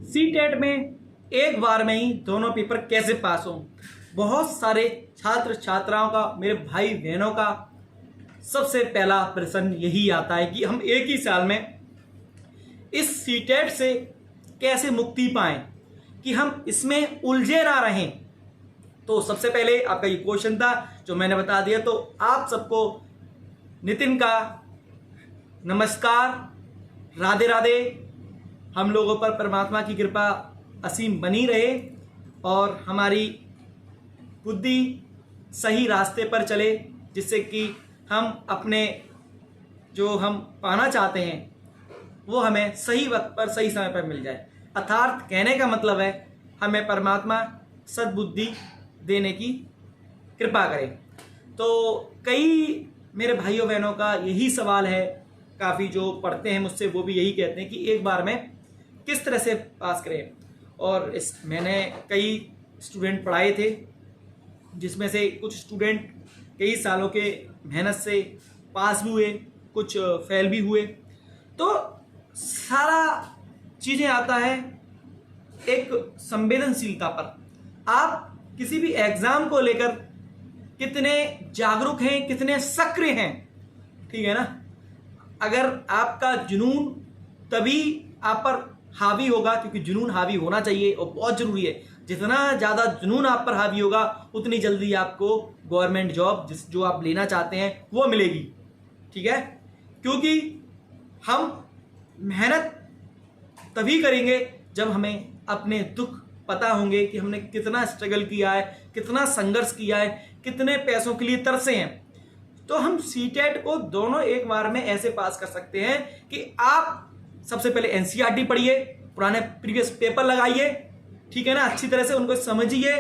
CTET में एक बार में ही दोनों पेपर कैसे पास हों। बहुत सारे छात्र छात्राओं का, मेरे भाई बहनों का सबसे पहला प्रश्न यही आता है कि हम एक ही साल में इस सीटेट से कैसे मुक्ति पाएं, कि हम इसमें उलझे ना रहें। तो सबसे पहले आपका ये क्वेश्चन था जो मैंने बता दिया। तो आप सबको नितिन का नमस्कार, राधे राधे। हम लोगों पर परमात्मा की कृपा असीम बनी रहे और हमारी बुद्धि सही रास्ते पर चले, जिससे कि हम अपने जो हम पाना चाहते हैं वो हमें सही वक्त पर सही समय पर मिल जाए। अर्थात कहने का मतलब है हमें परमात्मा सद्बुद्धि देने की कृपा करे। तो कई मेरे भाइयों बहनों का यही सवाल है, काफ़ी जो पढ़ते हैं मुझसे वो भी यही कहते हैं कि एक बार में किस तरह से पास करें। और मैंने कई स्टूडेंट पढ़ाए थे, जिसमें से कुछ स्टूडेंट कई सालों के मेहनत से पास भी हुए, कुछ फेल भी हुए। तो सारा चीज़ें आता है एक संवेदनशीलता पर। आप किसी भी एग्ज़ाम को लेकर कितने जागरूक हैं, कितने सक्रिय हैं, ठीक है ना। अगर आपका जुनून तभी आप पर हावी होगा, क्योंकि जुनून हावी होना चाहिए और बहुत ज़रूरी है। जितना ज़्यादा जुनून आप पर हावी होगा उतनी जल्दी आपको गवर्नमेंट जॉब जो आप लेना चाहते हैं वो मिलेगी, ठीक है। क्योंकि हम मेहनत तभी करेंगे जब हमें अपने दुख पता होंगे कि हमने कितना स्ट्रगल किया है, कितना संघर्ष किया है, कितने पैसों के लिए तरसे हैं। तो हम सीटेट को दोनों एक बार में ऐसे पास कर सकते हैं कि आप सबसे पहले एनसीईआरटी पढ़िए, पुराने प्रीवियस पेपर लगाइए, ठीक है ना, अच्छी तरह से उनको समझिए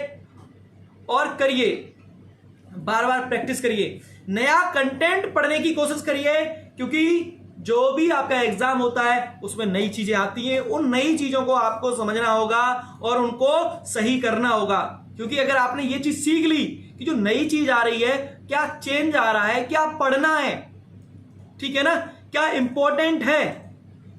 और करिए, बार बार प्रैक्टिस करिए, नया कंटेंट पढ़ने की कोशिश करिए। क्योंकि जो भी आपका एग्जाम होता है उसमें नई चीजें आती हैं, उन नई चीजों को आपको समझना होगा और उनको सही करना होगा। क्योंकि अगर आपने ये चीज सीख ली कि जो नई चीज आ रही है, क्या चेंज आ रहा है, क्या पढ़ना है, ठीक है ना, क्या इंपॉर्टेंट है,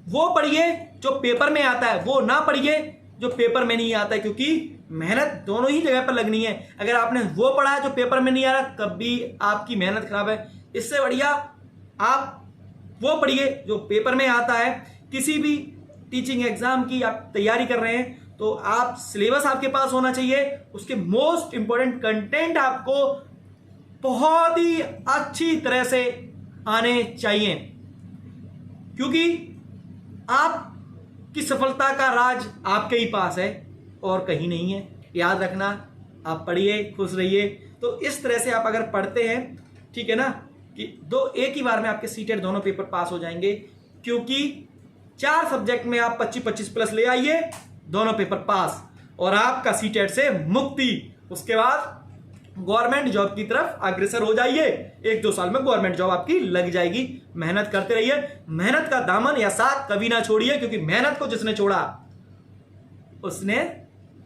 वो पढ़िए। जो पेपर में आता है वो ना पढ़िए जो पेपर में नहीं आता है, क्योंकि मेहनत दोनों ही जगह पर लगनी है। अगर आपने वो पढ़ा है जो पेपर में नहीं आ रहा, तब भी आपकी मेहनत खराब है। इससे बढ़िया आप वो पढ़िए जो पेपर में आता है। किसी भी टीचिंग एग्जाम की आप तैयारी कर रहे हैं तो आप सिलेबस आपके पास होना चाहिए, उसके मोस्ट इंपॉर्टेंट कंटेंट आपको बहुत ही अच्छी तरह से आने चाहिए। क्योंकि आपकी सफलता का राज आपके ही पास है और कहीं नहीं है। याद रखना, आप पढ़िए, खुश रहिए। तो इस तरह से आप अगर पढ़ते हैं, ठीक है ना, कि एक ही बार में आपके सीटेट दोनों पेपर पास हो जाएंगे। क्योंकि 4 सब्जेक्ट में आप 25-25 प्लस ले आइए, दोनों पेपर पास और आपका सीटेट से मुक्ति। उसके बाद गवर्नमेंट जॉब की तरफ अग्रसर हो जाइए। 1-2 साल में गवर्नमेंट जॉब आपकी लग जाएगी। मेहनत करते रहिए, मेहनत का दामन या साथ कभी ना छोड़िए, क्योंकि मेहनत को जिसने छोड़ा उसने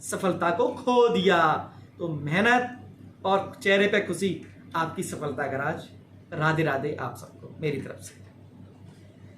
सफलता को खो दिया। तो मेहनत और चेहरे पे खुशी आपकी सफलता का राज। राधे राधे आप सबको मेरी तरफ से।